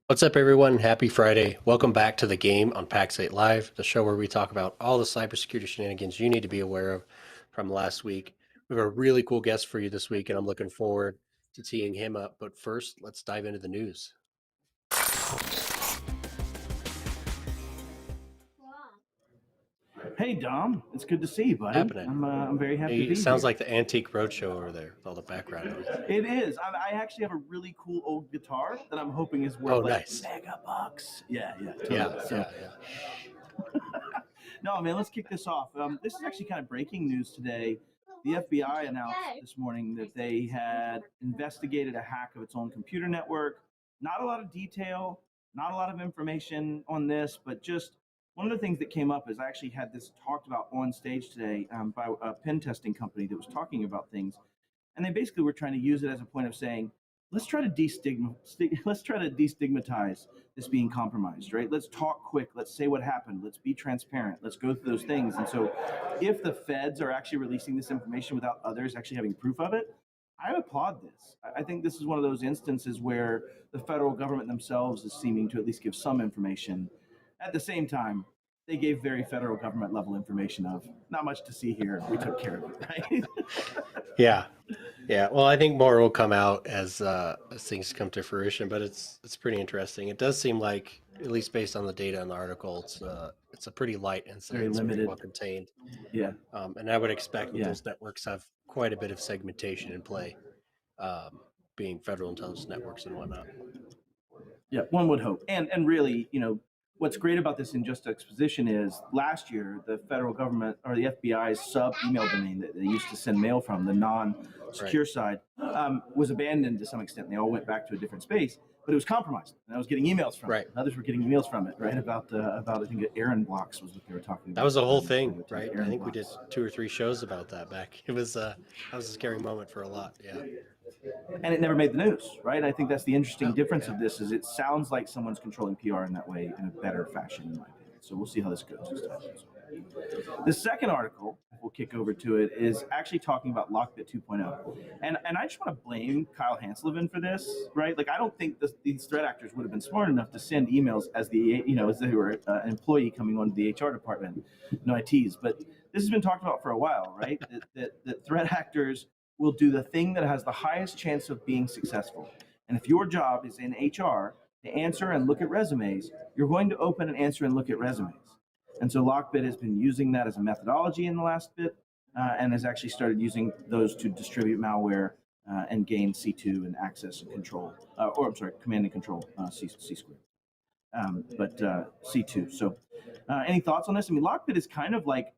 What's up, everyone? Happy Friday. Welcome back to the game on Pax8 Live, the show where we talk about all the cybersecurity shenanigans you need to be aware of from last week. We have a really cool guest for you this week, and I'm looking forward to teeing him up. But first, let's dive into the news. Hey Dom, it's good to see you, buddy. Happening. I'm very happy to be Sounds here. like the Antique Roadshow over there with all the background noise. It is. I actually have a really cool old guitar that I'm hoping is worth nice. mega bucks. Yeah, totally. Yeah. No, man, let's kick this off. This is actually kind of breaking news today. The FBI announced this morning that they had investigated a hack of its own computer network. Not a lot of detail, not a lot of information on this, but just one of the things that came up is I actually had this talked about on stage today by a pen testing company that was talking about things, and they basically were trying to use it as a point of saying, let's try to destigmatize this being compromised, right? Let's talk quick. Let's say what happened. Let's be transparent. Let's go through those things. And so, if the feds are actually releasing this information without others actually having proof of it, I applaud this. I think this is one of those instances where the federal government themselves is seeming to at least give some information. At the same time, they gave very federal government level information of not much to see here. We took care of it, right? Yeah. Well, I think more will come out as things come to fruition, but it's pretty interesting. It does seem like, at least based on the data in the article, it's a pretty light incident. Very limited. Pretty well contained. Yeah. And I would expect that those networks have quite a bit of segmentation in play, being federal intelligence networks and whatnot. Yeah, one would hope. And really, what's great about this in just exposition is last year, the federal government or the FBI's sub email domain that they used to send mail from, the non-secure side, was abandoned to some extent. They all went back to a different space, but it was compromised. And I was getting emails from it. Others were getting emails from it, right? About I think errand blocks was what they were talking about. That was a whole thing, right? I think we did 2 or 3 shows about that back. It was that was a scary moment for a lot. Yeah. And it never made the news, right? I think that's the interesting difference of this is it sounds like someone's controlling PR in that way in a better fashion, in my opinion. So we'll see how this goes. The second article, we'll kick over to it, is actually talking about LockBit 2.0. And I just want to blame Kyle Hanslevin for this, right? Like, I don't think these threat actors would have been smart enough to send emails as as they were an employee coming onto the HR department, no ITs. But this has been talked about for a while, right? that threat actors will do the thing that has the highest chance of being successful. And if your job is in HR to answer and look at resumes, you're going to open and answer and look at resumes. And so LockBit has been using that as a methodology in the last bit and has actually started using those to distribute malware and gain C2 and access and control, command and control C squared. But C2. So any thoughts on this? I mean, LockBit is kind of like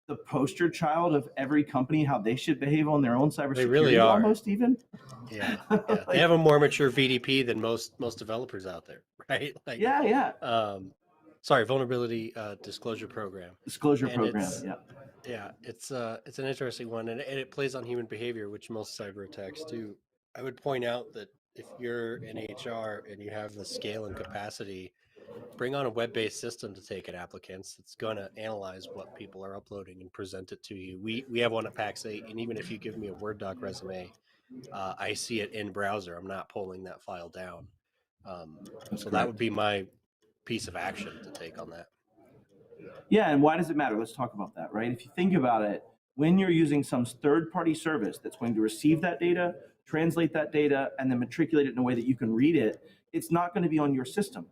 the poster child of every company, how they should behave on their own cybersecurity. They really are. Almost even. Yeah. They have a more mature VDP than most developers out there, right? Like, vulnerability disclosure program. Yeah, it's an interesting one, and it plays on human behavior, which most cyber attacks do. I would point out that if you're in HR and you have the scale and capacity, bring on a web-based system to take in applicants. It's going to analyze what people are uploading and present it to you. We have one at Pax8, and even if you give me a Word doc resume, I see it in browser. I'm not pulling that file down. So that would be my piece of action to take on that. Yeah, and why does it matter? Let's talk about that, right? If you think about it, when you're using some third-party service that's going to receive that data, translate that data, and then matriculate it in a way that you can read it, it's not going to be on your system.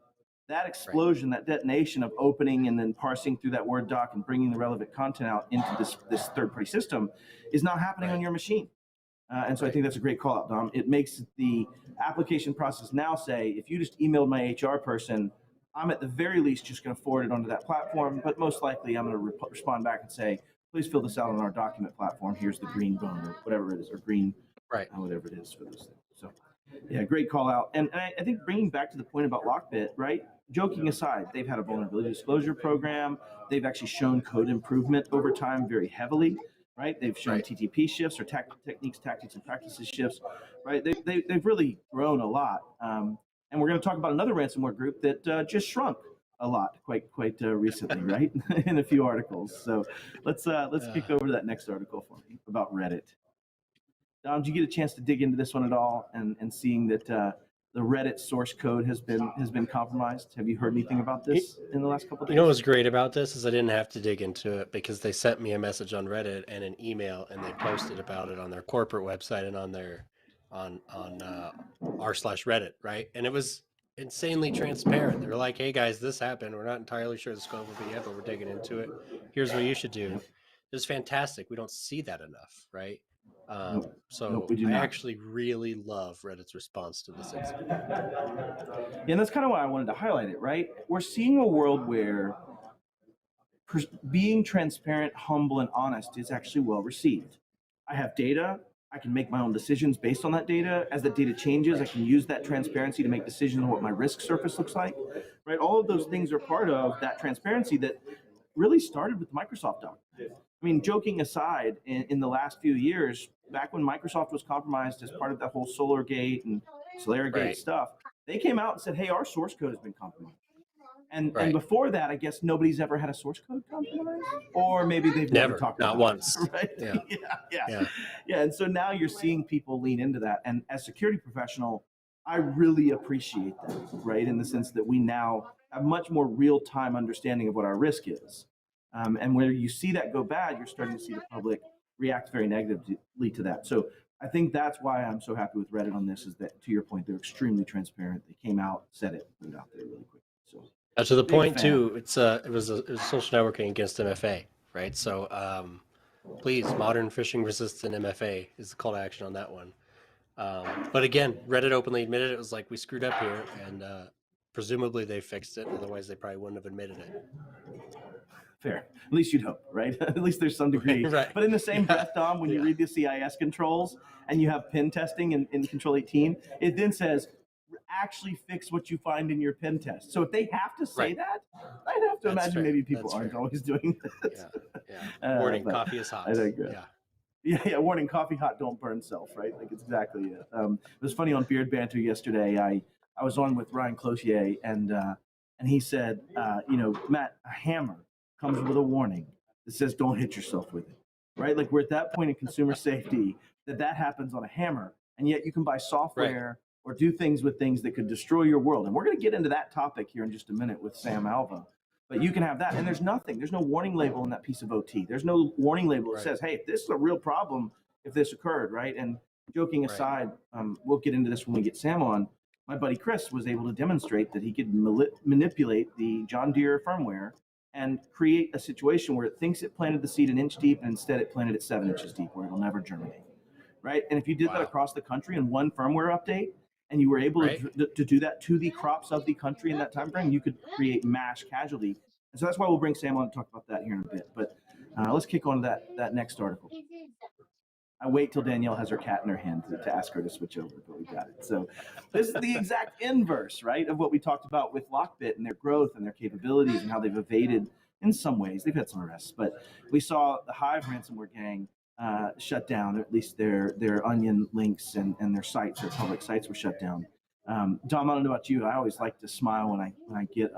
That explosion, that detonation of opening and then parsing through that Word doc and bringing the relevant content out into this third-party system is not happening on your machine. And so I think that's a great call out, Dom. It makes the application process now say, if you just emailed my HR person, I'm at the very least just going to forward it onto that platform, but most likely I'm going to respond back and say, please fill this out on our document platform. Here's the green bone or whatever it is, or green, whatever it is for those things. So yeah, great call out. And I think bringing back to the point about LockBit, right? Joking aside, they've had a vulnerability disclosure program. They've actually shown code improvement over time very heavily, right? They've shown TTP shifts or techniques, tactics, and practices shifts, right? They've really grown a lot. And we're going to talk about another ransomware group that just shrunk a lot quite recently, right? In a few articles. So let's kick over to that next article for me about Reddit. Dom, did you get a chance to dig into this one at all and seeing that the Reddit source code has been compromised. Have you heard anything about this in the last couple of days? You know what's great about this is I didn't have to dig into it because they sent me a message on Reddit and an email, and they posted about it on their corporate website and on their on r/Reddit, right? And it was insanely transparent. They were like, "Hey guys, this happened. We're not entirely sure the scope of it yet, but we're digging into it. Here's what you should do." It's fantastic. We don't see that enough, right? So we do I not. actually really love Reddit's response to this incident. Yeah, and that's kind of why I wanted to highlight it, right? We're seeing a world where being transparent, humble, and honest is actually well received. I have data. I can make my own decisions based on that data. As the data changes, I can use that transparency to make decisions on what my risk surface looks like, right? All of those things are part of that transparency that really started with Microsoft doc. I mean, joking aside, in the last few years, back when Microsoft was compromised as part of that whole SolarGate and SolarGate stuff, they came out and said, "Hey, our source code has been compromised." And before that, I guess nobody's ever had a source code compromised, or maybe they've never talked about not once. it, right? Yeah. And so now you're seeing people lean into that. And as a security professional, I really appreciate that, right? In the sense that we now have much more real-time understanding of what our risk is. And where you see that go bad, you're starting to see the public react very negatively to that. So I think that's why I'm so happy with Reddit on this, is that, to your point, they're extremely transparent. They came out, said it, put it out there really quick. So to the point too, it was social networking against MFA, right? So please, modern phishing resistant MFA is the call to action on that one. But again, Reddit openly admitted it was like, we screwed up here, and presumably they fixed it. Otherwise, they probably wouldn't have admitted it. Fair. At least you'd hope, right? At least there's some degree. Right. But in the same breath, Dom, when you read the CIS controls and you have pen testing in Control 18, it then says, actually fix what you find in your pen test. So if they have to say that, I'd have to imagine maybe people aren't always doing that. Yeah. Warning, coffee is hot. Yeah. Warning, coffee hot, don't burn self, right? Like, it's exactly it. It was funny on Beard Banter yesterday. I was on with Ryan Cloutier, and he said, Matt, a hammer comes with a warning that says don't hit yourself with it, right? Like, we're at that point in consumer safety that happens on a hammer, and yet you can buy software or do things with things that could destroy your world. And we're going to get into that topic here in just a minute with Sam Alva. But you can have that, and there's no warning label in that piece of OT. There's no warning label that says, hey, if this is a real problem, if this occurred, right? And joking aside, we'll get into this when we get Sam on. My buddy Chris was able to demonstrate that he could manipulate the John Deere firmware and create a situation where it thinks it planted the seed an inch deep, and instead it planted it 7 inches deep, where it'll never germinate, right? And if you did that across the country in one firmware update, and you were able to do that to the crops of the country in that time frame, you could create mass casualty. And so that's why we'll bring Sam on to talk about that here in a bit. But let's kick on to that next article. I wait till Danielle has her cat in her hand to ask her to switch over, but we got it. So this is the exact inverse, right, of what we talked about with LockBit and their growth and their capabilities and how they've evaded, in some ways, they've had some arrests. But we saw the Hive ransomware gang shut down, or at least their onion links and their sites, their public sites were shut down. Dom, I don't know about you. I always like to smile when I get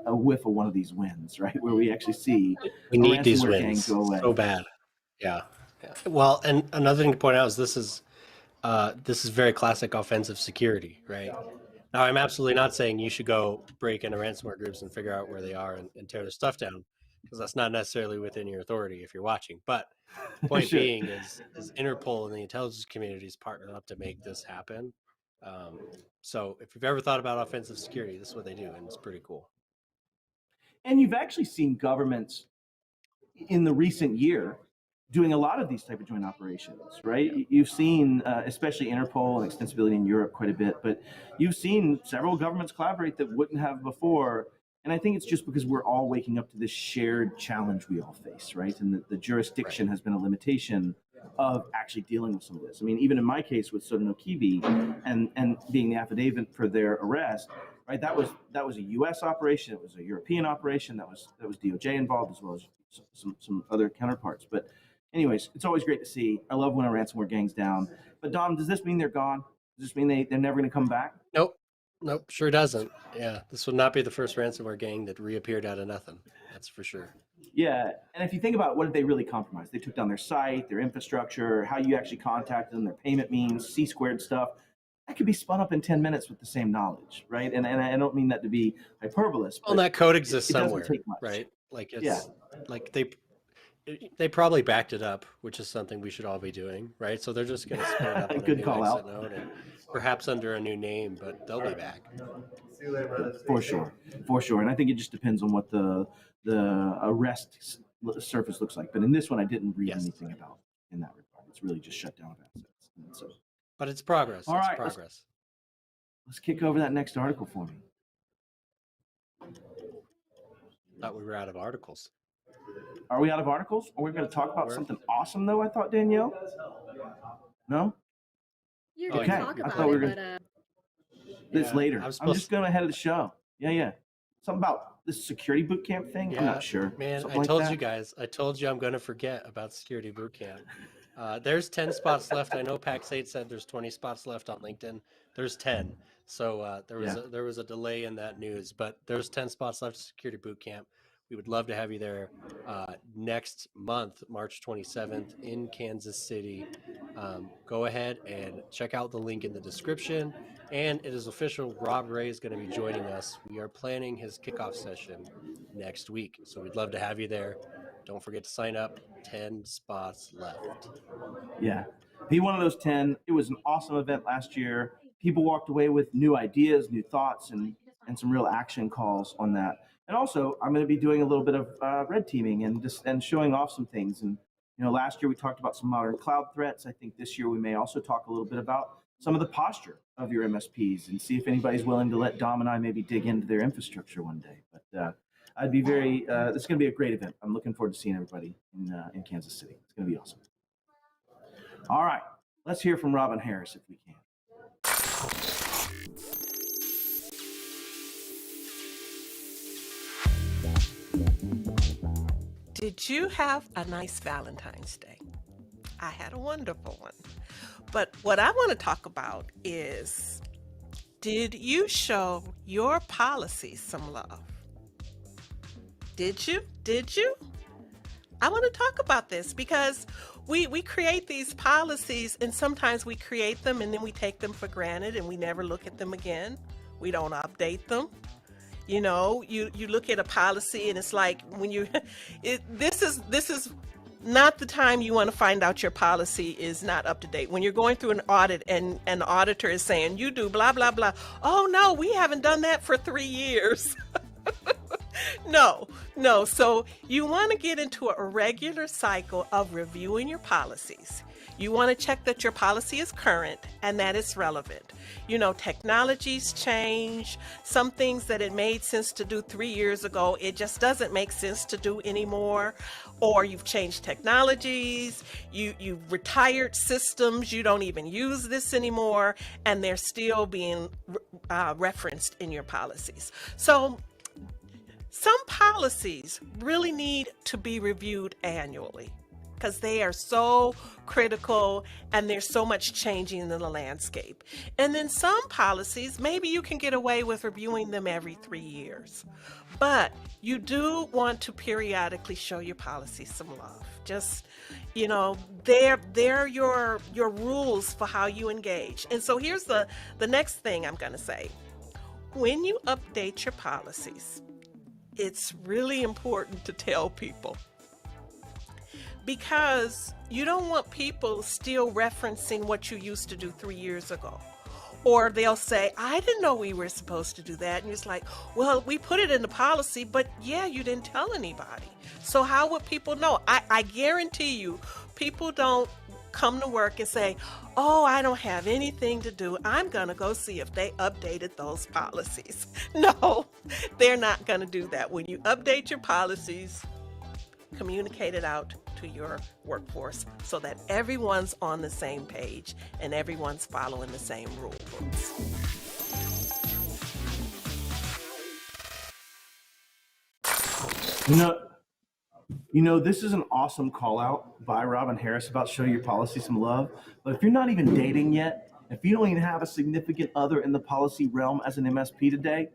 a whiff of one of these wins, right? Where we actually see we need these wins so bad. Yeah. Well, and another thing to point out is this is very classic offensive security, right? Now, I'm absolutely not saying you should go break into ransomware groups and figure out where they are and tear their stuff down, because that's not necessarily within your authority if you're watching. But point being is Interpol and the intelligence communities partnered up to make this happen. So if you've ever thought about offensive security, this is what they do, and it's pretty cool. And you've actually seen governments in the recent year doing a lot of these type of joint operations, right? You've seen, especially Interpol and extensibility in Europe quite a bit, but you've seen several governments collaborate that wouldn't have before. And I think it's just because we're all waking up to this shared challenge we all face, right? And the jurisdiction has been a limitation of actually dealing with some of this. I mean, even in my case with DomKirby and being the affidavit for their arrest, right? That was a U.S. operation. It was a European operation. That was DOJ involved, as well as some other counterparts. But anyways, it's always great to see. I love when a ransomware gang's down. But Dom, does this mean they're gone? Does this mean they're never going to come back? Nope, sure doesn't. Yeah, this would not be the first ransomware gang that reappeared out of nothing. That's for sure. Yeah, and if you think about it, what did they really compromise? They took down their site, their infrastructure, how you actually contacted them, their payment means, C-squared stuff. that could be spun up in 10 minutes with the same knowledge, right? And I don't mean that to be hyperbolous, Well, but that code exists it doesn't somewhere, take much. right? Like Yeah. like they probably backed it up, which is something we should all be doing, right? So they're just going to spin it up on Good a new call exit out. node and perhaps under a new name, but they'll be back. For sure. And I think it just depends on what the rest surface looks like. But in this one, I didn't read anything about in that regard. It's really just shutdown of assets. And so, but it's progress. All right, progress. Let's kick over that next article for me. Thought we were out of articles. Are we out of articles? Or we're going to talk about something awesome, though, I thought, Danielle? No? You're going to talk about it, but... This later. I'm just going ahead of the show. Yeah. Something about this security boot camp thing? Yeah, I'm not sure. Man, Something I told like you guys. I told you I'm going to forget about security boot camp. There's 10 spots left. I know Pax8 said there's 20 spots left on LinkedIn. There's 10. So there was a delay in that news, but there's 10 spots left for security boot camp. We would love to have you there next month, March 27th in Kansas City. Go ahead and check out the link in the description. And it is official. Rob Ray is going to be joining us. We are planning his kickoff session next week. So we'd love to have you there. Don't forget to sign up. 10 spots left. Yeah. Be one of those 10. It was an awesome event last year. People walked away with new ideas, new thoughts, and some real action calls on that. And also, I'm going to be doing a little bit of red teaming and showing off some things. And last year we talked about some modern cloud threats. I think this year we may also talk a little bit about some of the posture of your MSPs and see if anybody's willing to let Dom and I maybe dig into their infrastructure one day. But I'd be very. It's going to be a great event. I'm looking forward to seeing everybody in Kansas City. It's going to be awesome. All right, let's hear from Robin Harris if we can. Did you have a nice Valentine's Day? I had a wonderful one. But what I want to talk about is, did you show your policies some love? Did you? I want to talk about this because we create these policies, and sometimes we create them and then we take them for granted and we never look at them again. We don't update them. You look at a policy and it's like when this is not the time you want to find out your policy is not up to date. When you're going through an audit and an auditor is saying, you do blah, blah, blah. Oh, no, we haven't done that for 3 years. No. So you want to get into a regular cycle of reviewing your policies. You want to check that your policy is current and that it's relevant. Technologies change. Some things that it made sense to do 3 years ago, it just doesn't make sense to do anymore. Or you've changed technologies, you've retired systems, you don't even use this anymore, and they're still being referenced in your policies. So some policies really need to be reviewed annually because they are so critical and there's so much changing in the landscape. And then some policies, maybe you can get away with reviewing them every 3 years. But you do want to periodically show your policies some love. Just, they're your rules for how you engage. And so here's the next thing I'm going to say. When you update your policies, it's really important to tell people, because you don't want people still referencing what you used to do 3 years ago. Or they'll say, I didn't know we were supposed to do that. And it's like, well, we put it in the policy, but yeah, you didn't tell anybody. So how would people know? I guarantee you, people don't come to work and say, oh, I don't have anything to do. I'm going to go see if they updated those policies. No, they're not going to do that. When you update your policies, communicate it out to your workforce so that everyone's on the same page and everyone's following the same rule books. This is an awesome call out by Robin Harris about show your policy some love. But if you're not even dating yet, if you don't even have a significant other in the policy realm as an MSP today,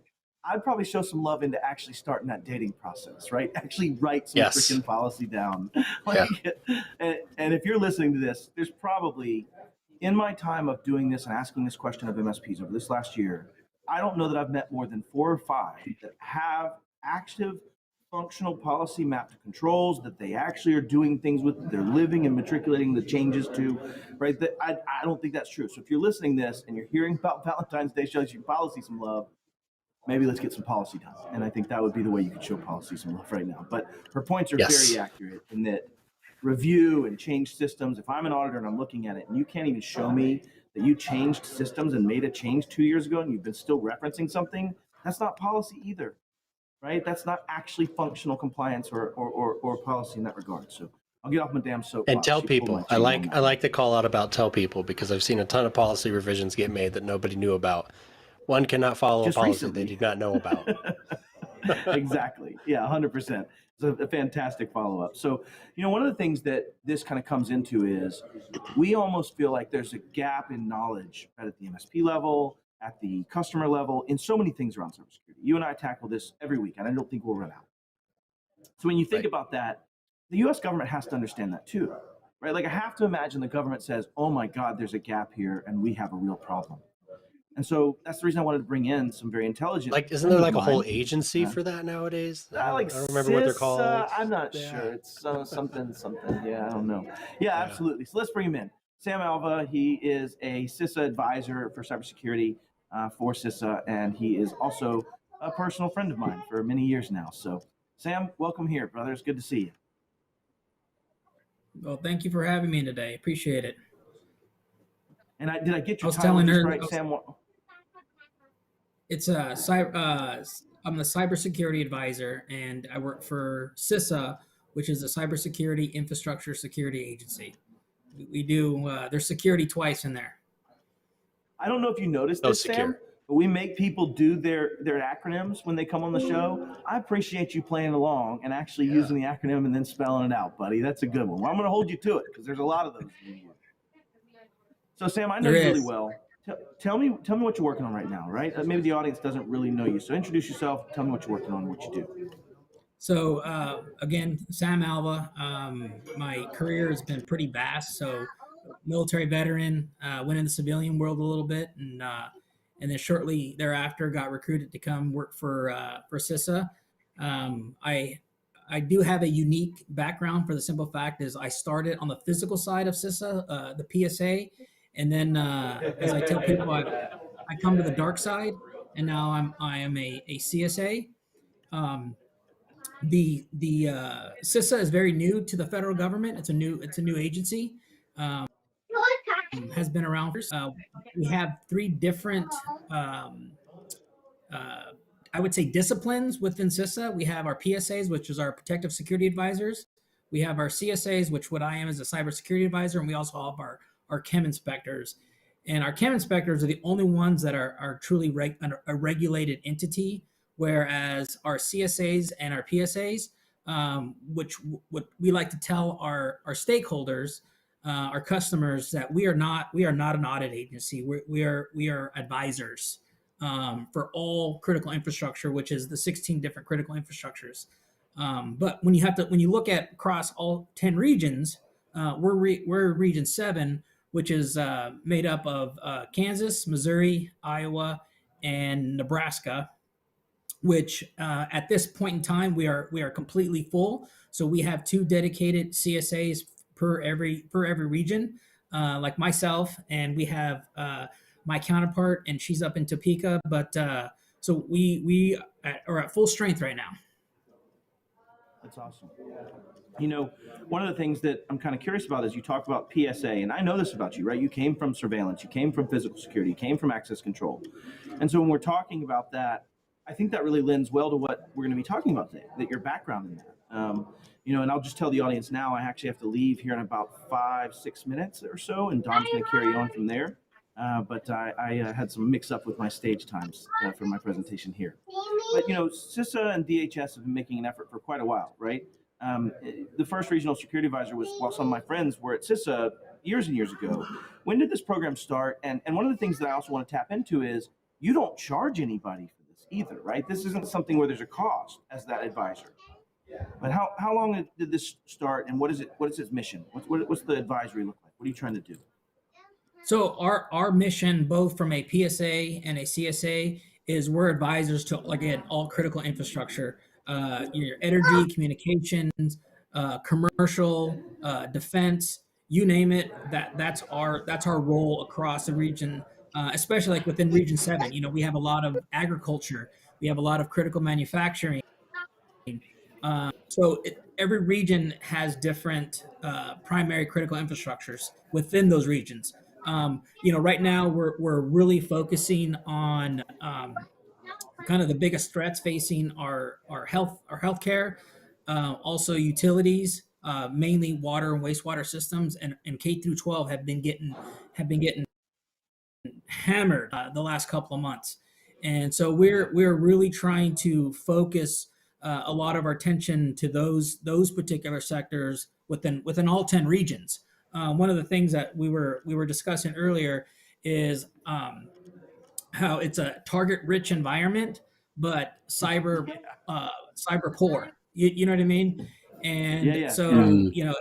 I'd probably show some love into actually starting that dating process, right? Actually write some freaking policy down. And if you're listening to this, there's probably in my time of doing this and asking this question of MSPs over this last year, I don't know that I've met more than 4 or 5 that have active functional policy map to controls that they actually are doing things with, that they're living and matriculating the changes to, right? That I don't think that's true. So if you're listening to this and you're hearing about Valentine's Day shows you policy some love, maybe let's get some policy done. And I think that would be the way you could show policy some love right now. But her points are very accurate in that review and change systems. If I'm an auditor and I'm looking at it and you can't even show me that you changed systems and made a change 2 years ago and you've been still referencing something, that's not policy either. Right? That's not actually functional compliance or policy in that regard. So I'll get off my damn soapbox. And tell people. I like the call out about tell people, because I've seen a ton of policy revisions get made that nobody knew about. One cannot follow Just a policy recently. they did not know about. Exactly. Yeah, 100%. It's a fantastic follow-up. So, one of the things that this kind of comes into is we almost feel like there's a gap in knowledge right at the MSP level, at the customer level, in so many things around cybersecurity. You and I tackle this every week, and I don't think we'll run out. So when you think about that, the U.S. government has to understand that too, right? Like I have to imagine the government says, oh my God, there's a gap here, and we have a real problem. And so that's the reason I wanted to bring in some very intelligent. Like, isn't there like a whole agency for that nowadays? I don't remember what they're called. I'm not sure. It's something. Yeah, I don't know. Yeah, absolutely. So let's bring him in. Sam Alva, he is a CISA advisor for cybersecurity for CISA, and he is also a personal friend of mine for many years now. So, Sam, welcome here, brother. It's good to see you. Well, thank you for having me today. Appreciate it. And did I get your title just right, Sam? It's I'm the cybersecurity advisor, and I work for CISA, which is a cybersecurity infrastructure security agency. We do there's security twice in there. I don't know if you noticed this, Sam, but we make people do their acronyms when they come on the show. I appreciate you playing along and actually using the acronym and then spelling it out, buddy. That's a good one. Well, I'm going to hold you to it because there's a lot of those. So, Sam, I know you really well. Tell me what you're working on right now, right? Maybe the audience doesn't really know you. So introduce yourself. Tell me what you're working on, what you do. So, again, Sam Alva. My career has been pretty vast. So, military veteran, went in the civilian world a little bit, and then shortly thereafter got recruited to come work for CISA. I do have a unique background for the simple fact is I started on the physical side of CISA, the PSA, and then as I tell people, I come to the dark side, and now I am a CSA. The CISA is very new to the federal government. It's a new agency. Has been around. We have 3 different, I would say, disciplines within CISA. We have our PSAs, which is our protective security advisors. We have our CSAs, which what I am is a cybersecurity advisor, and we also have our chem inspectors. And our chem inspectors are the only ones that are truly a regulated entity, whereas our CSAs and our PSAs, which what we like to tell our stakeholders, our customers, that we are not an audit agency. We are advisors for all critical infrastructure, which is the 16 different critical infrastructures. But when you look at across all 10 regions, we're region 7, which is made up of Kansas, Missouri, Iowa, and Nebraska. Which at this point in time we are completely full. So we have 2 dedicated CSAs per every region, like myself, and we have my counterpart, and she's up in Topeka. But so we are at full strength right now. That's awesome. One of the things that I'm kind of curious about is you talk about PSA, and I know this about you, right? You came from surveillance, you came from physical security, you came from access control. And so when we're talking about that, I think that really lends well to what we're going to be talking about today, that your background in that. And I'll just tell the audience now, I actually have to leave here in about 5-6 minutes or so, and Dom's going to carry on from there. But I had some mix up with my stage times for my presentation here. But, CISA and DHS have been making an effort for quite a while, right? The first regional security advisor was, while some of my friends were at CISA years and years ago. When did this program start? And one of the things that I also want to tap into is you don't charge anybody for this either, right? This isn't something where there's a cost as that advisor. But how long did this start, and what is its mission? What's the advisory look like? What are you trying to do? So our mission, both from a PSA and a CSA, is we're advisors to, again, all critical infrastructure, your energy, communications, commercial, defense, you name it. That's our role across the region, especially like within Region 7. We have a lot of agriculture, we have a lot of critical manufacturing. Every region has different primary critical infrastructures within those regions. Right now we're really focusing on kind of the biggest threats facing our healthcare, also utilities, mainly water and wastewater systems, and K through 12 have been getting hammered the last couple of months, and so we're really trying to focus a lot of our attention to those particular sectors within all 10 regions. One of the things that we were discussing earlier is how it's a target rich environment, but cyber poor. You know what I mean? And Yeah, yeah. so Mm.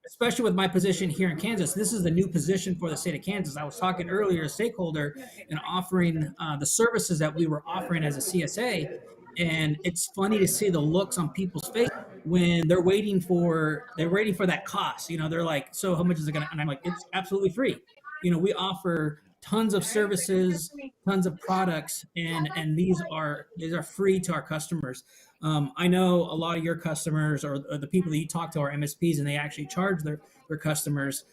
especially with my position here in Kansas, this is a new position for the state of Kansas. I was talking earlier to a stakeholder and offering the services that we were offering as a CSA. And it's funny to see the looks on people's face when they're waiting for that cost. They're like, so how much is it gonna? And I'm like, it's absolutely free. We offer tons of services, tons of products, and these are free to our customers. I know a lot of your customers or the people that you talk to are MSPs, and they actually charge their customers.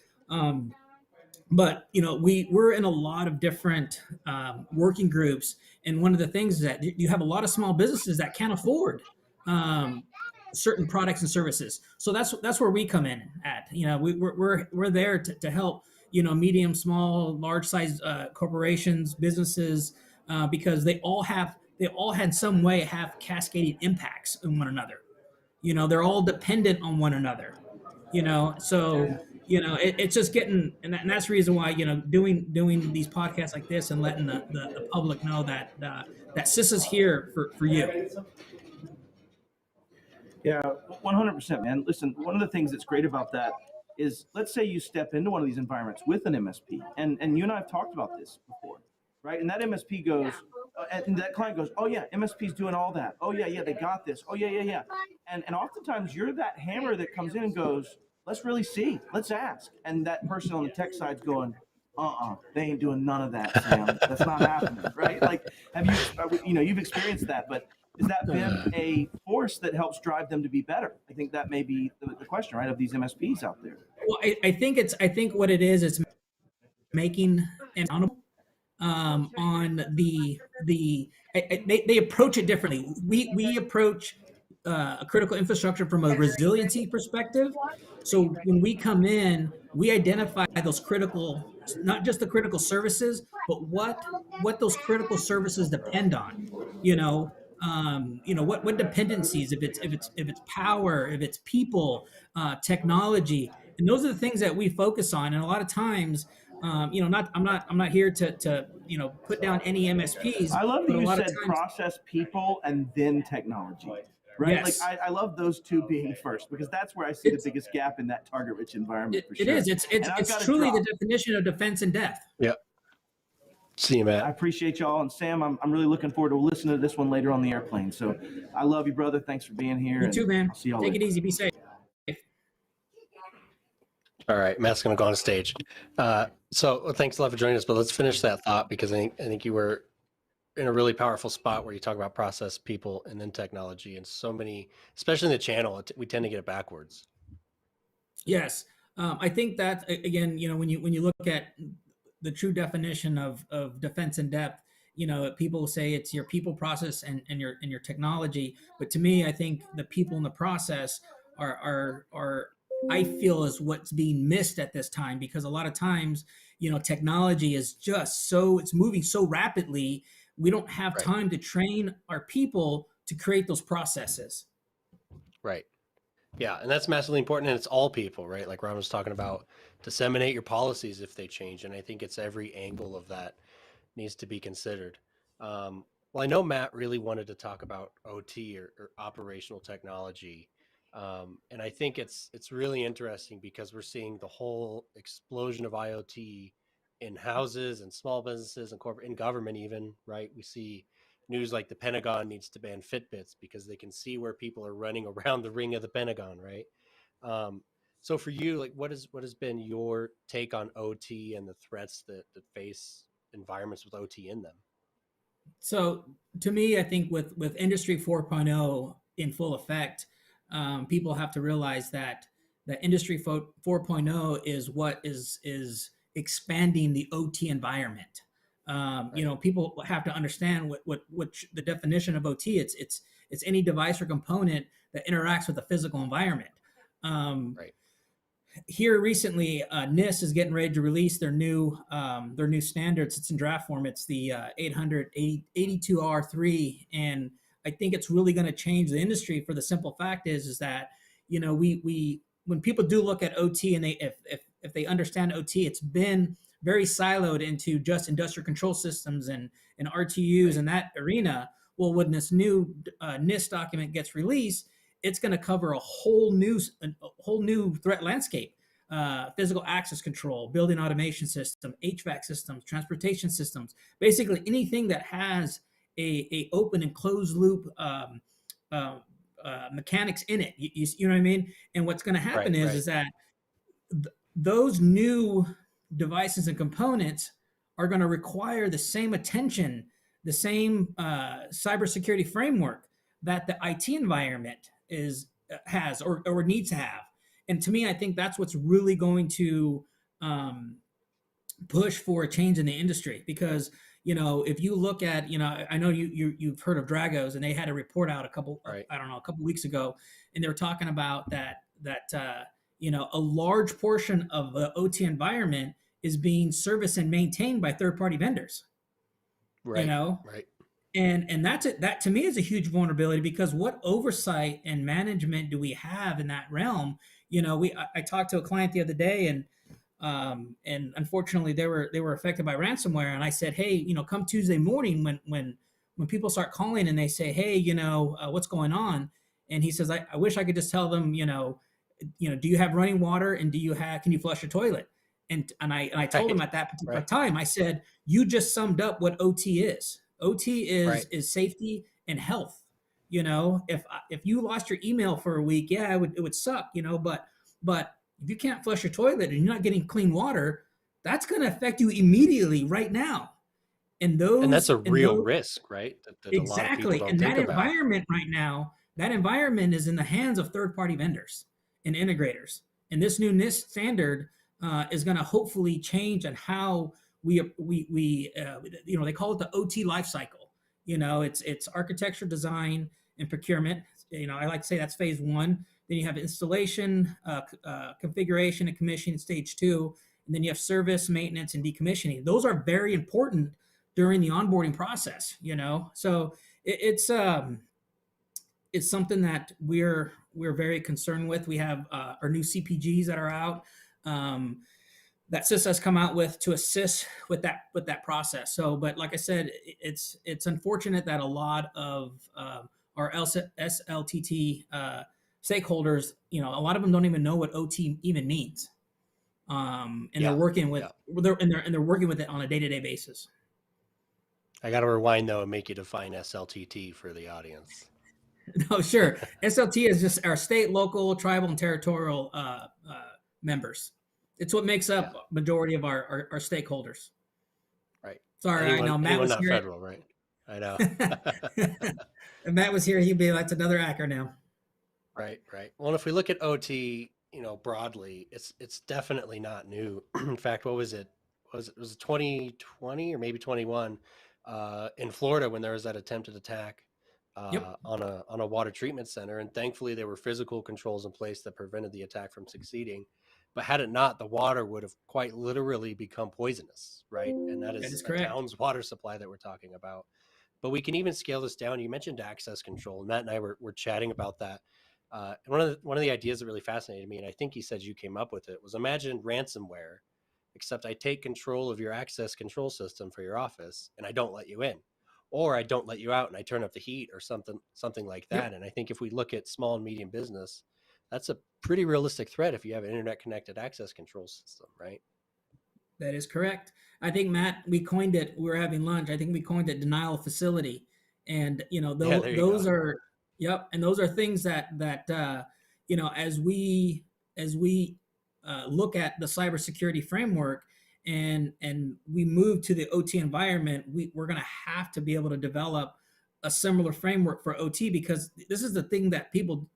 But we're in a lot of different working groups, and one of the things is that you have a lot of small businesses that can't afford certain products and services. So that's where we come in at. We're there to help medium, small, large size corporations, businesses, because they all had some way have cascading impacts on one another. They're all dependent on one another. So it's just getting, and that's the reason why doing these podcasts like this and letting the public know that CISA's here for you. Yeah, 100%, man. Listen, one of the things that's great about that is, let's say you step into one of these environments with an MSP, and you and I have talked about this before, right? And that MSP goes, and that client goes, oh yeah, MSP's doing all that. Oh yeah, they got this. Oh yeah. And oftentimes you're that hammer that comes in and goes, let's really see, let's ask. And that person on the tech side's going, they ain't doing none of that, Sam. That's not happening, right? Like, have you've experienced that, but has that been a force that helps drive them to be better? I think that may be the question, right, of these MSPs out there. Well, I think what it is, it's making an accountable on they approach it differently. We approach a critical infrastructure from a resiliency perspective. So when we come in, we identify those critical, not just the critical services, but what those critical services depend on. What dependencies, if it's power, if it's people, technology, and those are the things that we focus on. And a lot of times, I'm not here to put down any MSPs. I love that you said times, process, people, and then technology. Right? Yes. Like I love those two being first, because that's where I see the biggest gap in that target-rich environment. For sure. It is. It's truly the definition of defense in depth. Yep. See you, Matt. I appreciate y'all, and Sam, I'm really looking forward to listening to this one later on the airplane. So I love you, brother. Thanks for being here. You too, man. I'll see y'all Take later. it easy. Be safe. All right, Matt's going to go on stage. So thanks a lot for joining us, but let's finish that thought, because I think you were in a really powerful spot where you talk about process, people, and then technology, and so many, especially in the channel, we tend to get it backwards. Yes. I think that, again, when you look at the true definition of defense in depth, people say it's your people, process, and your technology. But to me, I think the people and the process are I feel is what's being missed at this time, because a lot of times, technology is just it's moving so rapidly. We don't have time to train our people to create those processes. Right. Yeah. And that's massively important. And it's all people, right? Like Ron was talking about, disseminate your policies if they change. And I think it's every angle of that needs to be considered. Well, I know Matt really wanted to talk about OT or operational technology. And I think it's really interesting, because we're seeing the whole explosion of IoT in houses and small businesses and corporate, in government even, right? We see news like the Pentagon needs to ban Fitbits because they can see where people are running around the ring of the Pentagon, right? So for you, like what has been your take on OT and the threats that face environments with OT in them? So to me, I think with Industry 4.0 in full effect, people have to realize that Industry 4.0 is what is expanding the OT environment. You know, people have to understand what the definition of OT. It's any device or component that interacts with the physical environment. Right. Here recently, NIST is getting ready to release their new standards. It's in draft form. It's the 882R3, and I think it's really going to change the industry. For the simple fact is that, you know, we when people do look at OT and if they understand OT, it's been very siloed into just industrial control systems and RTUs in that arena. Well, when this new NIST document gets released, it's going to cover a whole new threat landscape: physical access control, building automation system, HVAC systems, transportation systems, basically anything that has a open and closed loop mechanics in it. You know what I mean? And what's going to happen is that those new devices and components are going to require the same attention, the same cybersecurity framework that the IT environment has or needs to have. And to me, I think that's what's really going to push for a change in the industry. Because, you know, if you look at, you know, I know you've heard of Dragos, and they had a report out a couple weeks ago, and they were talking about that you know, a large portion of the OT environment is being serviced and maintained by third-party vendors. Right. You know, right. And that to me is a huge vulnerability, because what oversight and management do we have in that realm? You know, I talked to a client the other day, and unfortunately they were affected by ransomware, and I said, hey, you know, come Tuesday morning when people start calling and they say, hey, you know, what's going on? And he says, I wish I could just tell them, you know, do you have running water, and can you flush your toilet? And I told him at that particular time, I said, you just summed up what OT is. OT is safety and health. You know, if you lost your email for a week, yeah, it would suck, you know, but if you can't flush your toilet and you're not getting clean water, that's going to affect you immediately right now. And that's a real risk, right? That exactly. A lot of people don't and think that about. Environment right now, that environment is in the hands of third-party vendors and integrators. And this new NIST standard is going to hopefully change on how we you know, they call it the OT life cycle. You know, it's architecture, design, and procurement. You know, I like to say that's phase one. Then you have installation, configuration, and commissioning, stage two. And then you have service, maintenance, and decommissioning. Those are very important during the onboarding process, you know. So it's something that we're very concerned with. We have our new CPGs that are out. That CISA has come out with to assist with that process. So, but like I said, it's unfortunate that a lot of our SLTT stakeholders, you know, a lot of them don't even know what OT even means, and they're working with they're working with it on a day-to-day basis. I got to rewind though and make you define SLTT for the audience. No, sure. SLT is just our state, local, tribal, and territorial members. It's what makes up majority of our stakeholders. Right. Sorry, I know Matt was not here. Federal, right? I know. If Matt was here, he'd be like, that's another acronym. Right. Well, if we look at OT, you know, broadly, it's definitely not new. In fact, what was it? Was it 2020 or maybe 21 in Florida when there was that attempted attack on a water treatment center, and thankfully there were physical controls in place that prevented the attack from succeeding. But had it not, the water would have quite literally become poisonous, right? And that is the town's water supply that we're talking about. But we can even scale this down. You mentioned access control, and Matt and I were chatting about that. One of the ideas that really fascinated me, and I think he said you came up with it, was imagine ransomware, except I take control of your access control system for your office, and I don't let you in, or I don't let you out, and I turn up the heat, or something like that. Yep. And I think if we look at small and medium business, that's a pretty realistic threat if you have an internet connected access control system, right? That is correct. I think, Matt, we coined it. We were having lunch. I think we coined it denial of facility, and Yeah, there you those go. are yep, and those are things that as we look at the cybersecurity framework and we move to the OT environment, we're going to have to be able to develop a similar framework for OT, because this is the thing that people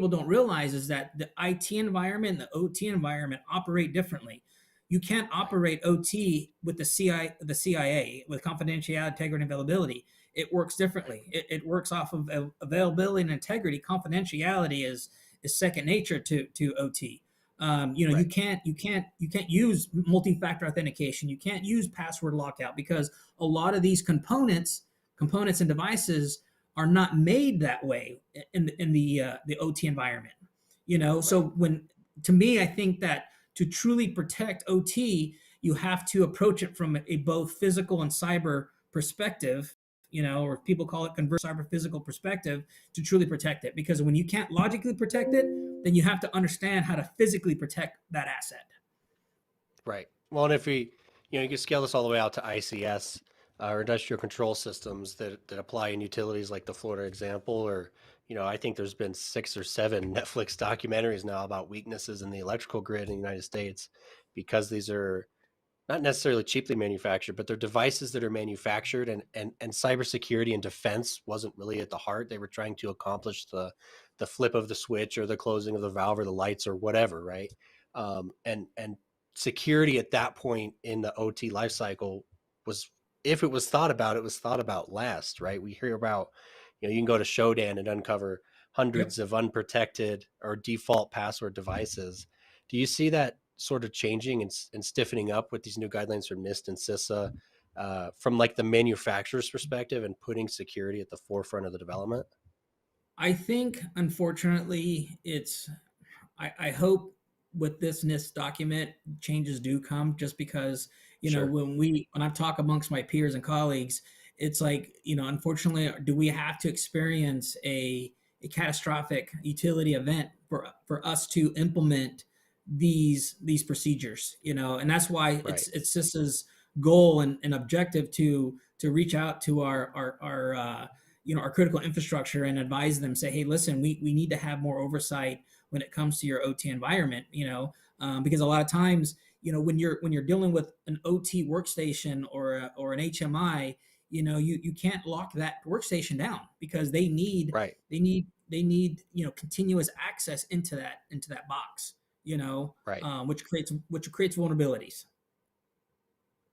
don't realize is that the IT environment and the OT environment operate differently. You can't operate OT with the CIA with confidentiality, integrity, and availability. It works differently. It works off of availability and integrity. Confidentiality is second nature to OT. Right. You can't use multi-factor authentication. You can't use password lockout, because a lot of these components and devices are not made that way in the OT environment. So to me, I think that to truly protect OT, you have to approach it from a both physical and cyber perspective, or people call it converse cyber physical perspective, to truly protect it. Because when you can't logically protect it, then you have to understand how to physically protect that asset. Right. Well, and if you can scale this all the way out to ICS, or industrial control systems that apply in utilities like the Florida example, or, I think there's been 6 or 7 Netflix documentaries now about weaknesses in the electrical grid in the United States, because these are not necessarily cheaply manufactured, but they're devices that are manufactured, and cybersecurity and defense wasn't really at the heart. They were trying to accomplish the flip of the switch or the closing of the valve or the lights or whatever, right? And security at that point in the OT lifecycle was, if it was thought about, it was thought about last, right? We hear about, you can go to Shutdown and uncover hundreds of unprotected or default password devices. Do you see that sort of changing and stiffening up with these new guidelines from NIST and CISA, from like the manufacturer's perspective, and putting security at the forefront of the development? I think, unfortunately, I hope with this NIST document, changes do come, just because, Sure. when I've talked amongst my peers and colleagues, it's like, unfortunately, do we have to experience a catastrophic utility event for us to implement these procedures, and that's why Right. it's CISA's goal and objective to reach out to our our critical infrastructure and advise them, say, hey, listen, we need to have more oversight when it comes to your OT environment, because a lot of times, when you're dealing with an OT workstation or an HMI, you can't lock that workstation down, because they need Right. continuous access into that box, Right. which creates vulnerabilities.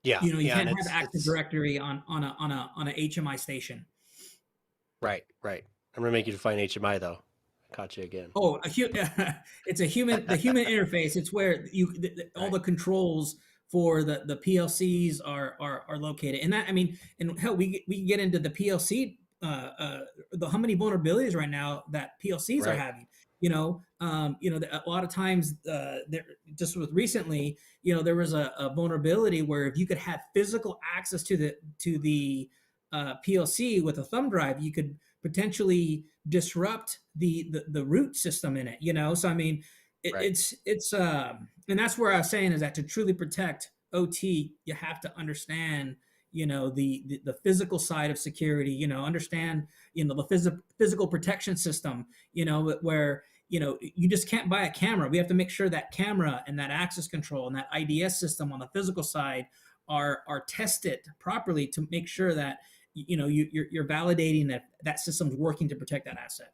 Yeah. You Yeah, can't and have Active Directory on a HMI station. Right. I'm gonna make you define HMI though. I caught you again. Oh, it's the human interface. It's where all the controls for the PLCs are located. And that, and hell, we can get into the PLC, how many vulnerabilities right now that PLCs are having. A lot of times, just with recently, there was a vulnerability where if you could have physical access to the PLC with a thumb drive, you could potentially disrupt the root system in it. So it's and that's where I was saying is that to truly protect OT, you have to understand the physical side of security, understand the physical protection system, where you just can't buy a camera. We have to make sure that camera and that access control and that IDS system on the physical side are tested properly to make sure that you're validating that system's working to protect that asset.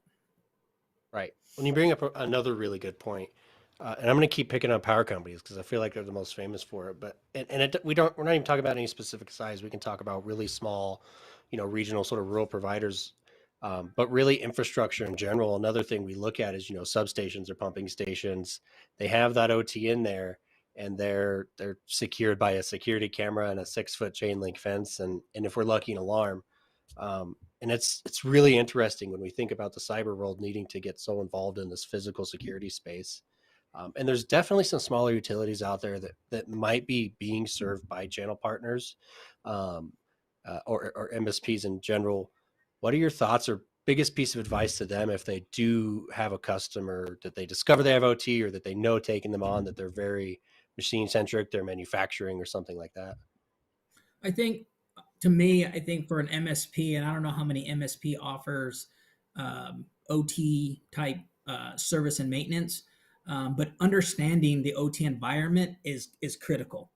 Right. When you bring up another really good point, and I'm going to keep picking on power companies because I feel like they're the most famous for it. But we're not even talking about any specific size. We can talk about really small, regional sort of rural providers, but really infrastructure in general. Another thing we look at is substations or pumping stations. They have that OT in there, and they're secured by a security camera and a 6-foot chain link fence, and if we're lucky, an alarm. And it's really interesting when we think about the cyber world needing to get so involved in this physical security space. And there's definitely some smaller utilities out there that might be being served by channel partners, or MSPs in general. What are your thoughts or biggest piece of advice to them if they do have a customer that they discover they have OT, or that they know taking them on that they're very machine centric, they're manufacturing or something like that? I think, to me, I think for an MSP, and I don't know how many MSP offers OT type service and maintenance, but understanding the OT environment is critical.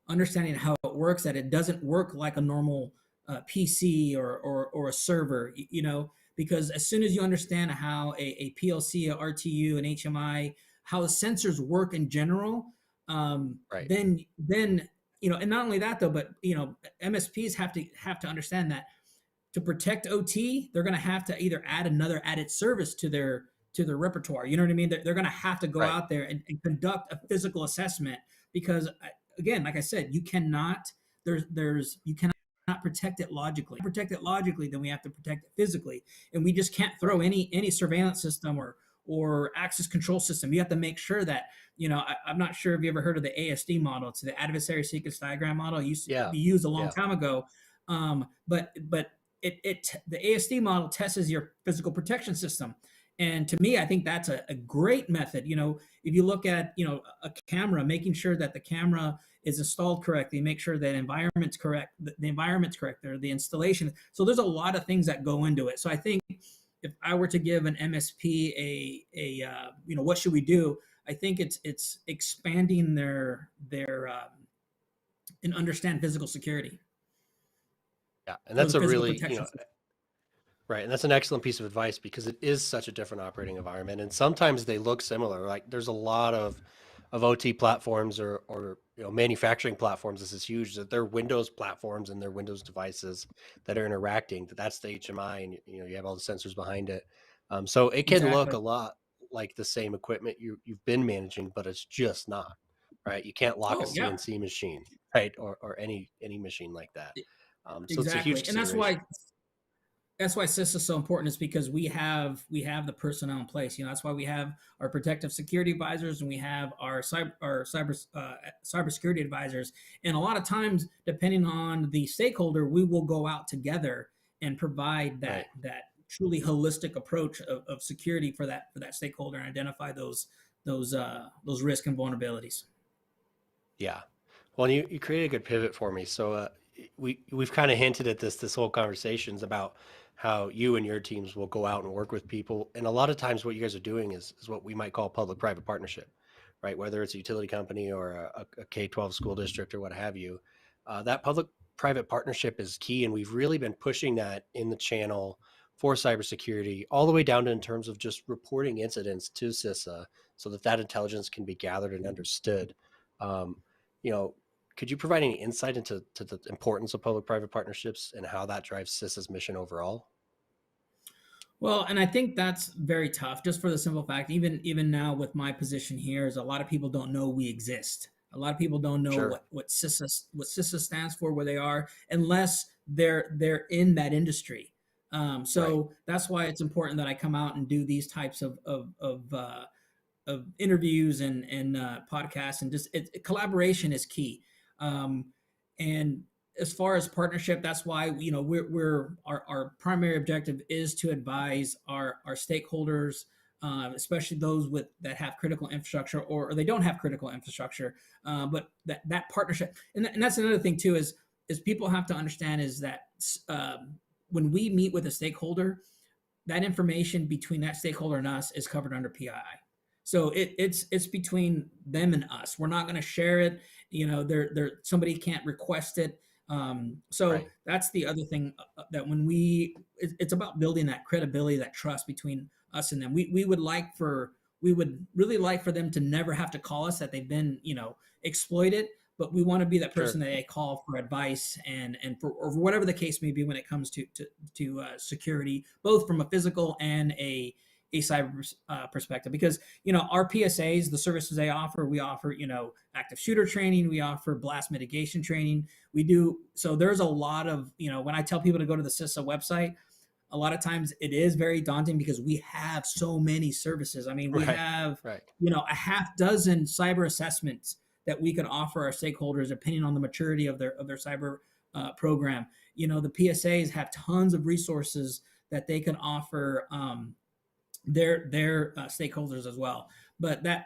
Understanding how it works, that it doesn't work like a normal PC or a server, you know, because as soon as you understand how a PLC, a RTU, an HMI, how the sensors work in general, Right. then you know, and not only that though, but you know, MSPs have to understand that to protect OT, they're going to have to either add another added service to their repertoire. You know what I mean? They're going to have to go Right. out there and conduct a physical assessment because, again, like I said, you cannot you cannot protect it logically. Protect it logically, then we have to protect it physically, and we just can't throw any surveillance system or access control system. You have to make sure that, you know, I'm not sure if you ever heard of the ASD model. It's the adversary sequence diagram model. It used to be used a long time ago, but the ASD model tests your physical protection system. And to me, I think that's a great method. You know, if you look at, you know, a camera, making sure that the camera is installed correctly, make sure that environment's correct, the environment's correct, or the installation. So there's a lot of things that go into it. So I think if I were to give an MSP you know, what should we do? I think it's expanding their and understand physical security. Yeah, and that's a really, you know, system. right, and that's an excellent piece of advice because it is such a different operating environment, and sometimes they look similar. Like there's a lot of OT platforms or you know, manufacturing platforms. This is huge, that they're Windows platforms and they're Windows devices that are interacting. That's the HMI, and you know, you have all the sensors behind it. So it can look a lot like the same equipment you've been managing, but it's just not, right? You can't lock a CNC machine, right, or any machine like that. So it's a huge and that's why CISA is so important, is because we have the personnel in place. You know, that's why we have our protective security advisors and we have our cybersecurity advisors. And a lot of times, depending on the stakeholder, we will go out together and provide that truly holistic approach of security for that stakeholder and identify those risks and vulnerabilities. Yeah. Well, you created a good pivot for me. So we've kind of hinted at this whole conversation's about how you and your teams will go out and work with people. And a lot of times what you guys are doing is what we might call public-private partnership, right? Whether it's a utility company or a K-12 school district or what have you. That public-private partnership is key. And we've really been pushing that in the channel for cybersecurity, all the way down to in terms of just reporting incidents to CISA so that intelligence can be gathered and understood. You know, could you provide any insight into the importance of public-private partnerships and how that drives CISA's mission overall? Well, and I think that's very tough, just for the simple fact, even now with my position here, is a lot of people don't know we exist. A lot of people don't know what CISA stands for, where they are, unless they're in that industry. So that's why it's important that I come out and do these types of interviews and podcasts, and just collaboration is key. And as far as partnership, that's why, you know, our primary objective is to advise our stakeholders, especially those that have critical infrastructure or they don't have critical infrastructure. But that partnership, and that's another thing too, is people have to understand is that when we meet with a stakeholder, that information between that stakeholder and us is covered under PII. So it's between them and us. We're not going to share it. You know, somebody can't request it. That's the other thing, that when it's about building that credibility, that trust between us and them. We would really like for them to never have to call us that they've been, you know, exploited, but we want to be that person that they call for advice and for whatever the case may be when it comes to security, both from a physical and a cyber perspective. Because, you know, our PSAs, the services we offer, you know, active shooter training, we offer blast mitigation training. We do. So there's a lot of, you know, when I tell people to go to the CISA website, a lot of times it is very daunting because we have so many services. I mean, we have, you know, a half dozen cyber assessments that we could offer our stakeholders depending on the maturity of their cyber program. You know, the PSAs have tons of resources that they can offer their stakeholders as well. But that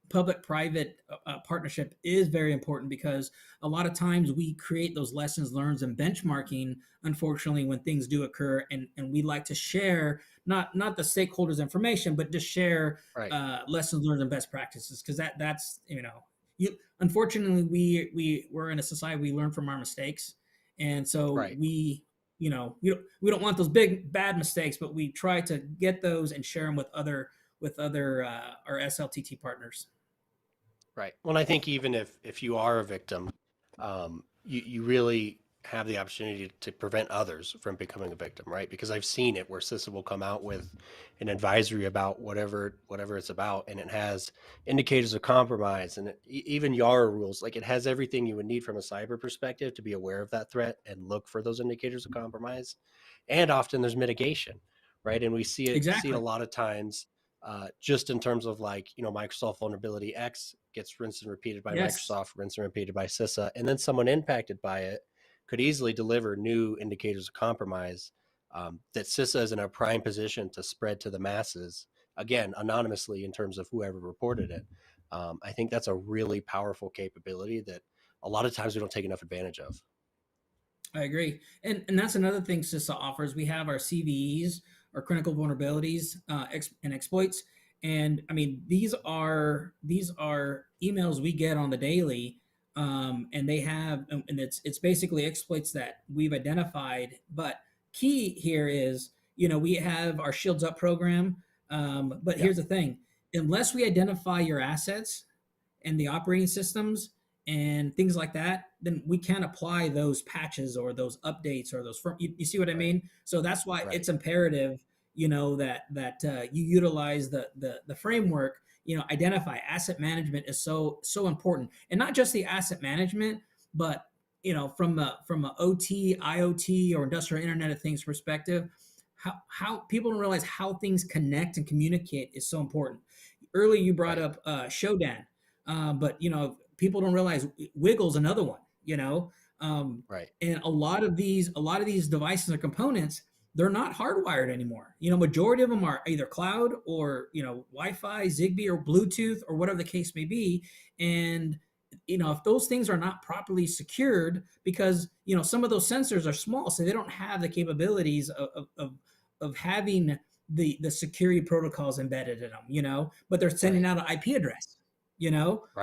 public-private partnership is very important, because a lot of times we create those lessons learned and benchmarking, unfortunately, when things do occur, and we like to share not the stakeholders information, but just share Right. lessons learned and best practices, because that's unfortunately we're in a society, we learn from our mistakes, and so Right. we don't want those big bad mistakes, but we try to get those and share them with other our SLTT partners. Right. Well, I think even if you are a victim, you really have the opportunity to prevent others from becoming a victim, right? Because I've seen it where CISA will come out with an advisory about whatever it's about, and it has indicators of compromise, and even YARA rules. Like, it has everything you would need from a cyber perspective to be aware of that threat and look for those indicators of compromise. And often there's mitigation, right? And we see it Exactly. a lot of times. Just in terms of, like, Microsoft vulnerability X gets rinsed and repeated by Microsoft, rinsed and repeated by CISA, and then someone impacted by it could easily deliver new indicators of compromise that CISA is in a prime position to spread to the masses, again, anonymously in terms of whoever reported it. I think that's a really powerful capability that a lot of times we don't take enough advantage of. I agree. And that's another thing CISA offers. We have our CVEs, our critical vulnerabilities and exploits. And I mean, these are emails we get on the daily, and they have, and it's basically exploits that we've identified. But key here is, we have our Shields Up program. But here's the thing: unless we identify your assets and the operating systems and things like that, then we can't apply those patches or those updates or those. You see what I mean? So that's why it's imperative, that you utilize the framework. Identify asset management is so important, and not just the asset management, but from a OT, IoT, or industrial Internet of Things perspective, how people don't realize how things connect and communicate is so important. Earlier you brought up Shutdown, but people don't realize Wiggle's another one, and a lot of these devices or components, they're not hardwired anymore. Majority of them are either cloud or, Wi-Fi, Zigbee, or Bluetooth, or whatever the case may be. And, if those things are not properly secured, because, some of those sensors are small, so they don't have the capabilities of having the security protocols embedded in them, but they're sending out an IP address.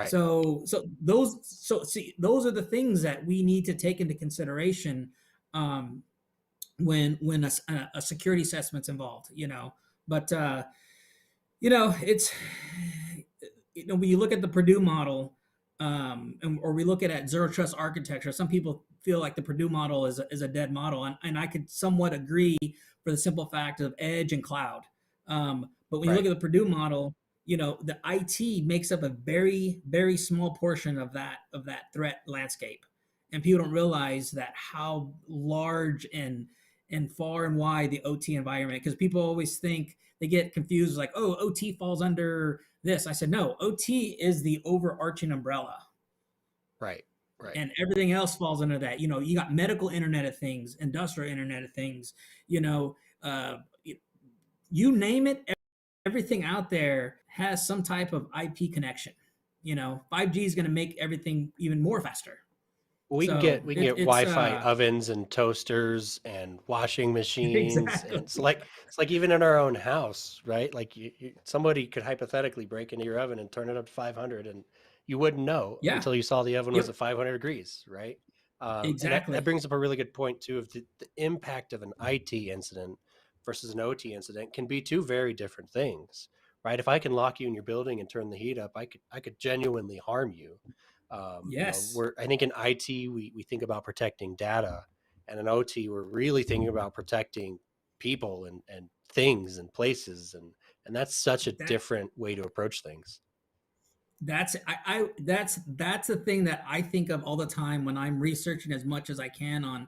So those are the things that we need to take into consideration when a security assessment's involved. But it's when you look at the Purdue model, or we look at zero trust architecture, some people feel like the Purdue model is a dead model, and I could somewhat agree, for the simple fact of edge and cloud. But when you look at the Purdue model, the IT makes up a very, very small portion of that threat landscape, and people don't realize that how large and far and wide the OT environment. Because people always think, they get confused, like, oh, OT falls under this. I said, no, OT is the overarching umbrella. Right. And everything else falls under that. You got medical Internet of Things, industrial Internet of Things. You name it. Everything out there has some type of IP connection. 5G is going to make everything even more faster. We can get Wi-Fi ovens and toasters and washing machines. Exactly. And it's like even in our own house, right? Like somebody could hypothetically break into your oven and turn it up to 500, and you wouldn't know until you saw the oven was at 500 degrees, right? Exactly. That brings up a really good point too, of the impact of an IT incident versus an OT incident can be two very different things, right? If I can lock you in your building and turn the heat up, I could genuinely harm you. Yes. I think in IT, we think about protecting data, and in OT, we're really thinking about protecting people and things and places. And that's such a different way to approach things. That's the thing that I think of all the time when I'm researching as much as I can on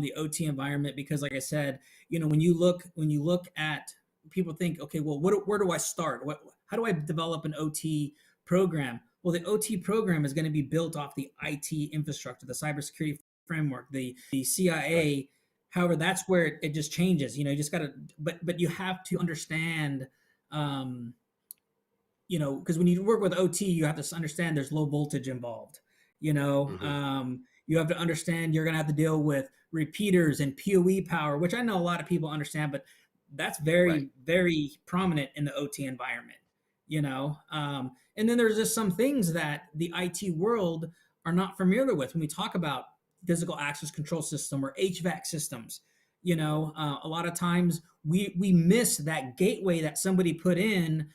the OT environment, because like I said, when you look at, people think, okay, well, where do I start? How do I develop an OT program? Well, the OT program is going to be built off the IT infrastructure, the cybersecurity framework, the CIA. Right. However, that's where it just changes. You just got to, but you have to understand you know, because when you work with OT, you have to understand there's low voltage involved. You know, you have to understand you're going to have to deal with repeaters and PoE power, which I know a lot of people understand, but that's very, very prominent in the OT environment. You know, and then there's just some things that the IT world are not familiar with when we talk about physical access control system or HVAC systems. You know, a lot of times we miss that gateway that somebody put in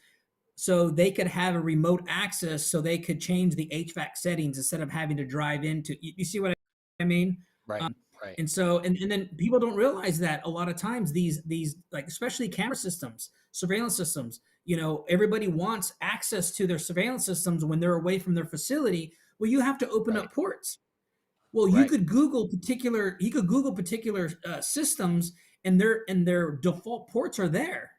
so they could have a remote access, so they could change the HVAC settings instead of having to drive into. You see what I mean? Right. And so, and then people don't realize that a lot of times these like, especially camera systems, surveillance systems, you know, everybody wants access to their surveillance systems when they're away from their facility. Well, you have to open up ports. Well, you could Google particular systems, and their default ports are there.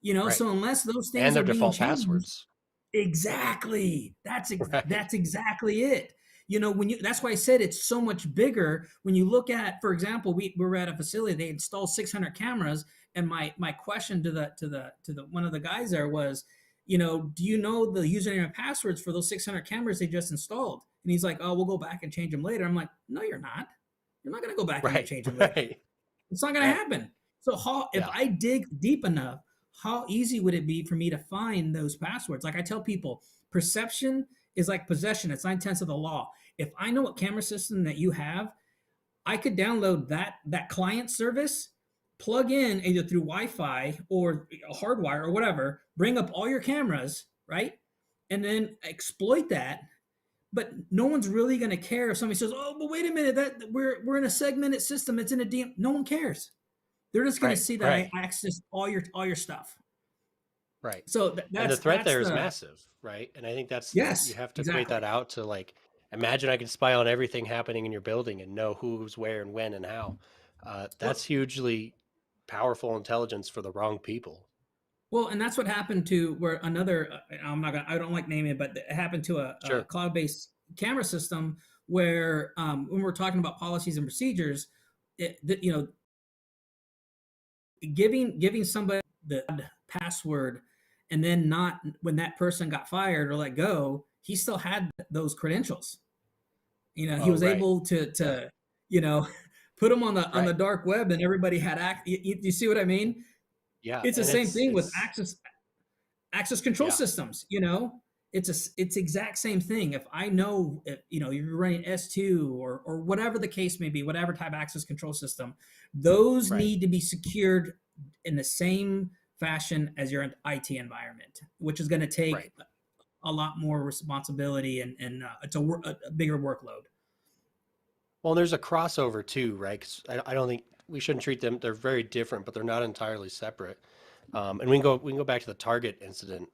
You know, so unless those things and their are being default changed, passwords. Exactly. That's exactly it. You know, that's why I said it's so much bigger. When you look at, for example, we were at a facility, they installed 600 cameras, and my question to the one of the guys there was, you know, do you know the username and passwords for those 600 cameras they just installed? And he's like, oh, we'll go back and change them later. I'm like, no, you're not. You're not going to go back and change them later. It's not going to happen. So if I dig deep enough, how easy would it be for me to find those passwords? Like I tell people, perception is like possession. It's 9/10 of the law. If I know what camera system that you have, I could download that client service, plug in either through Wi-Fi or a hardwire or whatever, bring up all your cameras, right? And then exploit that. But no one's really going to care if somebody says, oh, but wait a minute, that we're in a segmented system. It's in a DM. No one cares. They're just going to see that I access all your stuff. Right. So and the threat there is massive, right? And I think that's, you have to equate that out to, like, imagine I could spy on everything happening in your building and know who's where and when and how. That's hugely powerful intelligence for the wrong people. Well, and that's what happened to where another, I don't like naming it, but it happened to a cloud-based camera system where when we're talking about policies and procedures, you know, giving somebody the password, and then not when that person got fired or let go, he still had those credentials. You know, he was able to you know, put them on the dark web, and everybody had you see what I mean? Yeah, it's the same thing with access control systems. You know, it's exact same thing. If I know, you know, you're running S2 or whatever the case may be, whatever type of access control system, those need to be secured in the same fashion as your IT environment, which is going to take a lot more responsibility and it's a bigger workload. Well, there's a crossover too, right? 'Cause I don't think we shouldn't treat them. They're very different, but they're not entirely separate. And we can go back to the Target incident.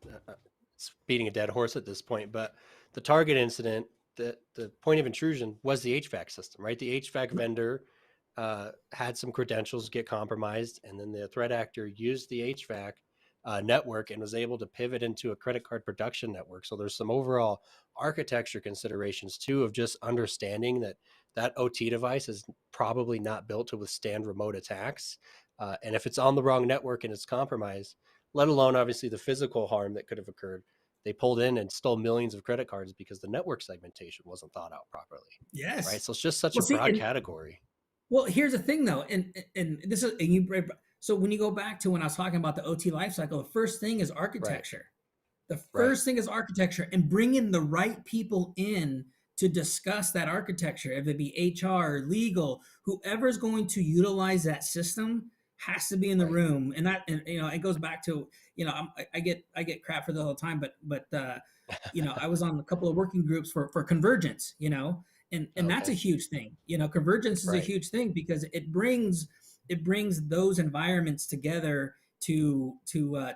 It's beating a dead horse at this point, but the Target incident, the point of intrusion was the HVAC system, right? The HVAC vendor had some credentials get compromised, and then the threat actor used the HVAC network and was able to pivot into a credit card production network. So there's some overall architecture considerations too, of just understanding that OT device is probably not built to withstand remote attacks. And if it's on the wrong network and it's compromised, let alone obviously the physical harm that could have occurred, they pulled in and stole millions of credit cards because the network segmentation wasn't thought out properly. Yes. Right. So it's just such a broad category. Well, here's the thing though. And this is, so when you go back to when I was talking about the OT lifecycle, the first thing is architecture. The first thing is architecture, and bringing the right people in to discuss that architecture, if it be HR, legal, whoever's going to utilize that system has to be in the room. And you know, it goes back to, you know, I get crap for that all the time, but you know, I was on a couple of working groups for convergence, you know, and that's a huge thing. You know, convergence is a huge thing because it brings those environments together to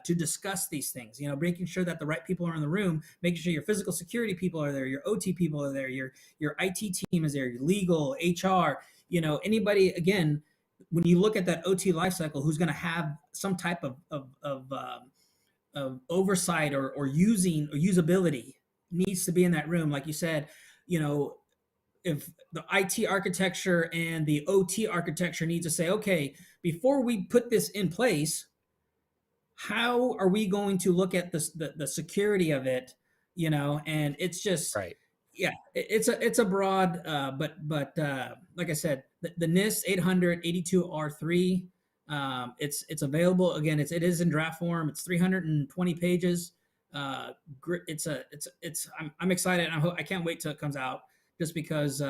discuss these things, you know, making sure that the right people are in the room, making sure your physical security people are there, your OT people are there, your IT team is there, your legal, HR, you know, anybody, again, when you look at that OT lifecycle, who's going to have some type of oversight or usability needs to be in that room. Like you said, you know, if the IT architecture and the OT architecture needs to say, okay, before we put this in place, how are we going to look at the security of it, and it's just, Right. yeah, it's a broad, but like I said, the NIST 882R3, it's available. Again, it is in draft form. It's 320 pages. I'm excited. I can't wait till it comes out, just because,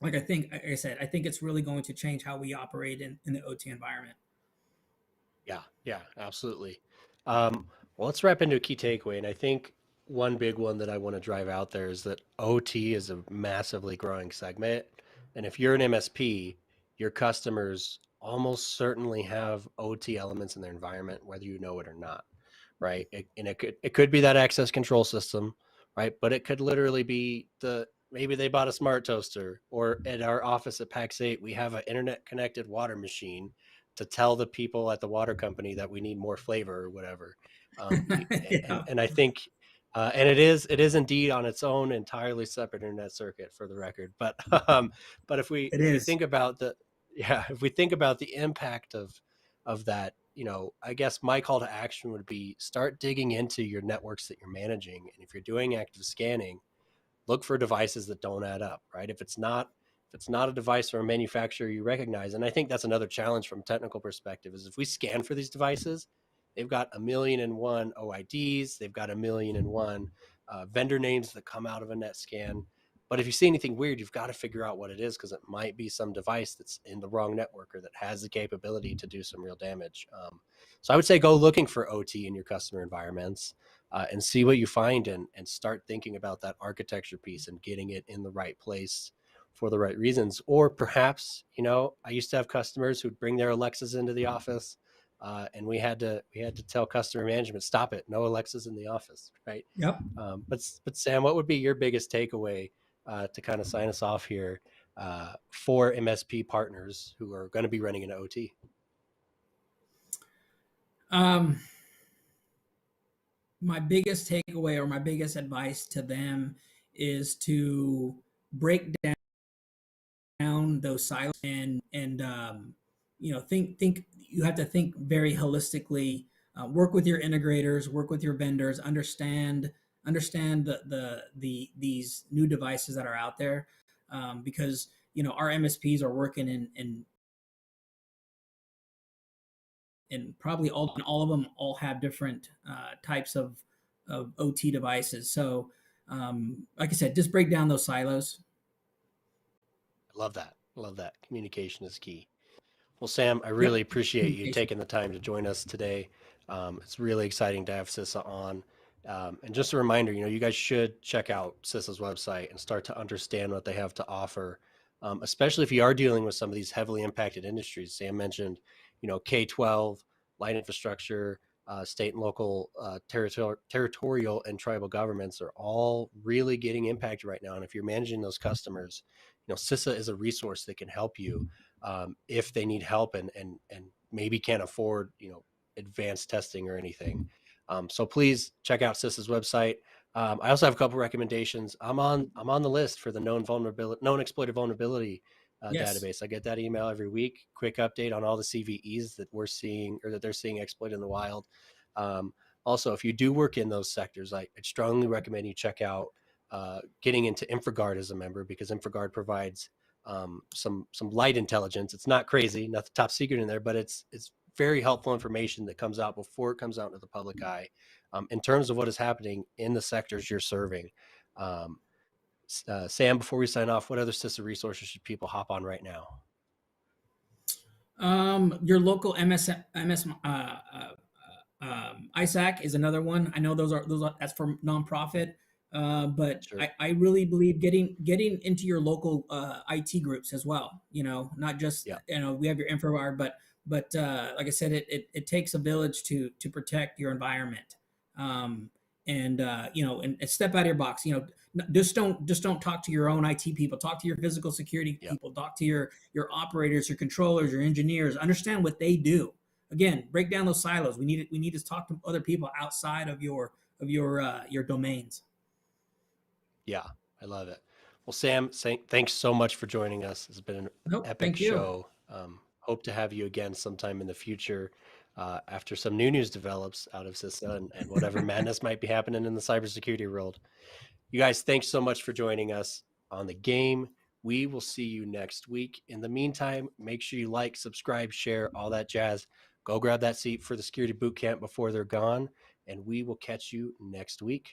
like I said, I think it's really going to change how we operate in the OT environment. Yeah, absolutely. Well, let's wrap into a key takeaway. And I think one big one that I want to drive out there is that OT is a massively growing segment. And if you're an MSP, your customers almost certainly have OT elements in their environment, whether you know it or not, right? It could be that access control system, right? But it could literally be maybe they bought a smart toaster, or at our office at Pax8, we have an internet connected water machine to tell the people at the water company that we need more flavor or whatever. Yeah. And I think, and it is indeed on its own entirely separate internet circuit, for the record. But if we think about if we think about the impact of that, I guess my call to action would be start digging into your networks that you're managing, and if you're doing active scanning, look for devices that don't add up, right? If it's not a device or a manufacturer you recognize, and I think that's another challenge from a technical perspective, is if we scan for these devices, they've got 1,000,001 OIDs, they've got 1,000,001 vendor names that come out of a net scan. But if you see anything weird, you've got to figure out what it is, because it might be some device that's in the wrong network or that has the capability to do some real damage. So I would say go looking for OT in your customer environments. And see what you find, and start thinking about that architecture piece and getting it in the right place for the right reasons. Or perhaps, I used to have customers who'd bring their Alexas into the office, and we had to tell customer management, stop it, no Alexas in the office, right? Yep. But Sam, what would be your biggest takeaway to kind of sign us off here for MSP partners who are going to be running an OT? My biggest takeaway or my biggest advice to them is to break down those silos and think you have to think very holistically. Work with your integrators, work with your vendors, understand these new devices that are out there, because our MSPs are working in probably all of them all have different types of OT devices. So, like I said, just break down those silos. I love that. Communication is key. Well, Sam, I really appreciate you taking the time to join us today. It's really exciting to have CISA on. And just a reminder, you guys should check out CISA's website and start to understand what they have to offer, especially if you are dealing with some of these heavily impacted industries. Sam mentioned, K-12, light infrastructure, state and local, territorial and tribal governments are all really getting impacted right now. And if you're managing those customers, CISA is a resource that can help you if they need help and maybe can't afford, advanced testing or anything. So please check out CISA's website. I also have a couple recommendations. I'm on the list for the known exploited vulnerability database. I get that email every week. Quick update on all the CVEs that we're seeing or that they're seeing exploited in the wild. Also, if you do work in those sectors, I'd strongly recommend you check out getting into InfraGard as a member, because InfraGard provides some light intelligence. It's not crazy, not the top secret in there, but it's very helpful information that comes out before it comes out into the public eye in terms of what is happening in the sectors you're serving. Sam, before we sign off, what other CISA resources should people hop on right now? Your local ISAC is another one. I know that's for nonprofit. But sure. I really believe getting into your local IT groups as well. Not just we have your InfraGard, but like I said, it takes a village to protect your environment. And step out of your box. Just don't talk to your own IT people. Talk to your physical security people. Talk to your operators, your controllers, your engineers. Understand what they do. Again, break down those silos. We need to talk to other people outside of your domains. Yeah, I love it. Well, Sam, thanks so much for joining us. It's been an epic show. Hope to have you again sometime in the future. after some new news develops out of CISA and whatever madness might be happening in the cybersecurity world. You guys, thanks so much for joining us on the game. We will see you next week. In the meantime, make sure you like, subscribe, share, all that jazz. Go grab that seat for the security boot camp before they're gone, and we will catch you next week.